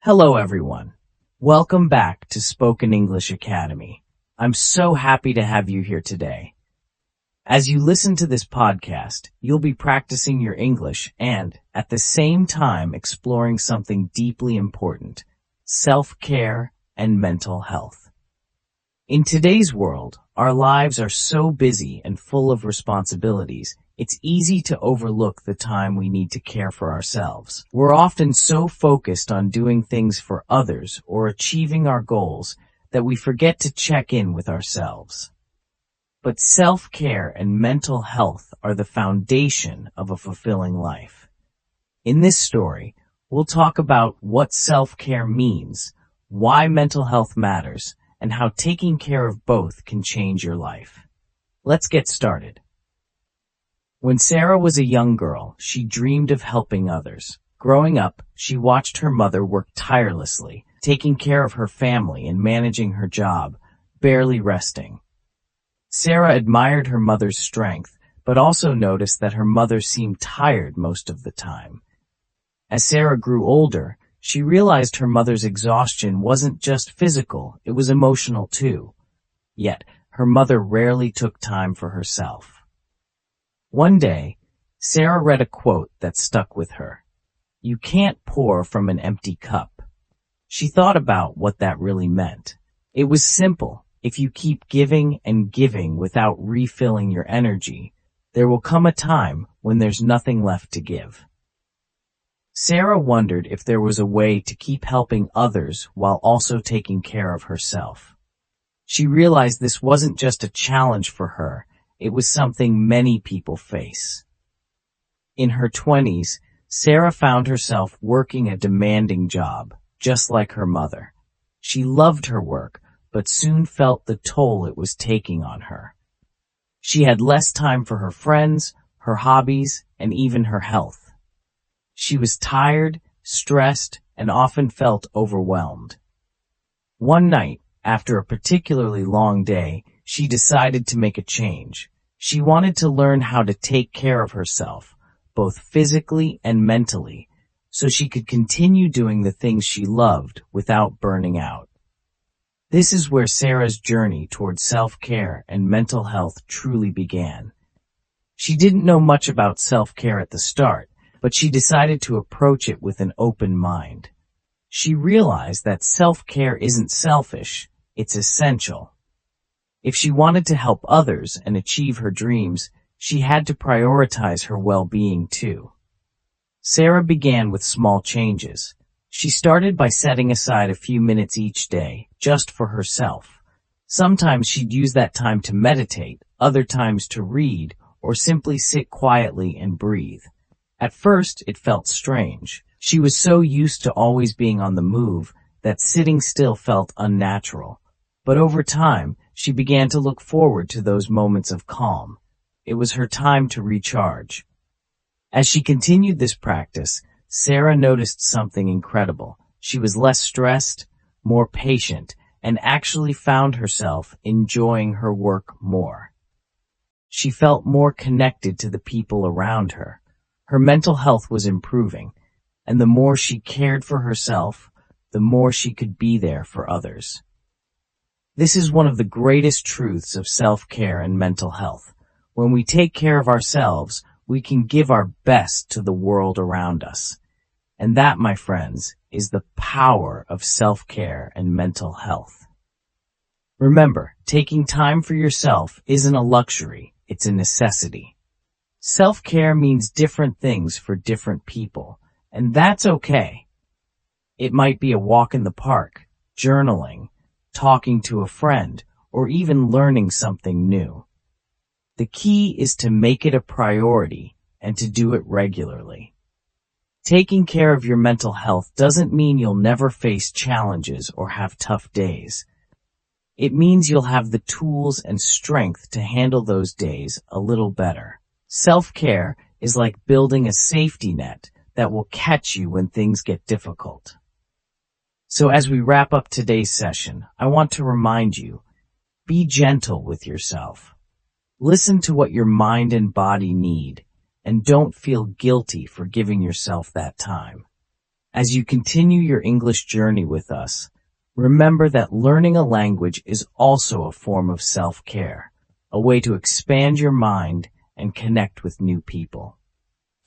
Hello everyone. Welcome back to Spoken English Academy. I'm so happy to have you here today. As you listen to this podcast, you'll be practicing your English and, at the same time, exploring something deeply important: self-care and mental health. In today's world, our lives are so busy and full of responsibilities, it's easy to overlook the time we need to care for ourselves. We're often so focused on doing things for others or achieving our goals that we forget to check in with ourselves. But self-care and mental health are the foundation of a fulfilling life. In this story, we'll talk about what self-care means, why mental health matters, and how taking care of both can change your life. Let's get started. When Sarah was a young girl, she dreamed of helping others. Growing up, she watched her mother work tirelessly, taking care of her family and managing her job, barely resting. Sarah admired her mother's strength, but also noticed that her mother seemed tired most of the time. As Sarah grew older, she realized her mother's exhaustion wasn't just physical, it was emotional too. Yet, her mother rarely took time for herself. One day, Sarah read a quote that stuck with her. "You can't pour from an empty cup." She thought about what that really meant. It was simple. If you keep giving and giving without refilling your energy, there will come a time when there's nothing left to give. Sarah wondered if there was a way to keep helping others while also taking care of herself. She realized this wasn't just a challenge for her, it was something many people face. In her 20s, Sarah found herself working a demanding job, just like her mother. She loved her work, but soon felt the toll it was taking on her. She had less time for her friends, her hobbies, and even her health. She was tired, stressed, and often felt overwhelmed. One night, after a particularly long day, she decided to make a change. She wanted to learn how to take care of herself, both physically and mentally, so she could continue doing the things she loved without burning out. This is where Sarah's journey towards self-care and mental health truly began. She didn't know much about self-care at the start, but she decided to approach it with an open mind. She realized that self-care isn't selfish, it's essential. If she wanted to help others and achieve her dreams, she had to prioritize her well-being too. Sarah began with small changes. She started by setting aside a few minutes each day, just for herself. Sometimes she'd use that time to meditate, other times to read, or simply sit quietly and breathe. At first, it felt strange. She was so used to always being on the move that sitting still felt unnatural. But over time, she began to look forward to those moments of calm. It was her time to recharge. As she continued this practice, Sarah noticed something incredible. She was less stressed, more patient, and actually found herself enjoying her work more. She felt more connected to the people around her. Her mental health was improving, and the more she cared for herself, the more she could be there for others. This is one of the greatest truths of self-care and mental health. When we take care of ourselves, we can give our best to the world around us. And that, my friends, is the power of self-care and mental health. Remember, taking time for yourself isn't a luxury, it's a necessity. Self-care means different things for different people, and that's okay. It might be a walk in the park, journaling, talking to a friend, or even learning something new. The key is to make it a priority and to do it regularly. Taking care of your mental health doesn't mean you'll never face challenges or have tough days. It means you'll have the tools and strength to handle those days a little better. Self-care is like building a safety net that will catch you when things get difficult. So as we wrap up today's session, I want to remind you, be gentle with yourself. Listen to what your mind and body need, and don't feel guilty for giving yourself that time. As you continue your English journey with us, remember that learning a language is also a form of self-care, a way to expand your mind and connect with new people.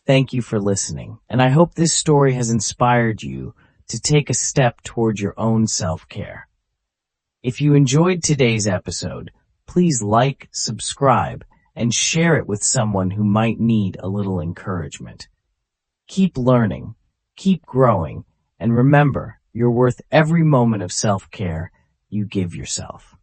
Thank you for listening, and I hope this story has inspired you to take a step toward your own self-care. If you enjoyed today's episode, please like, subscribe, and share it with someone who might need a little encouragement. Keep learning, keep growing, and remember, you're worth every moment of self-care you give yourself.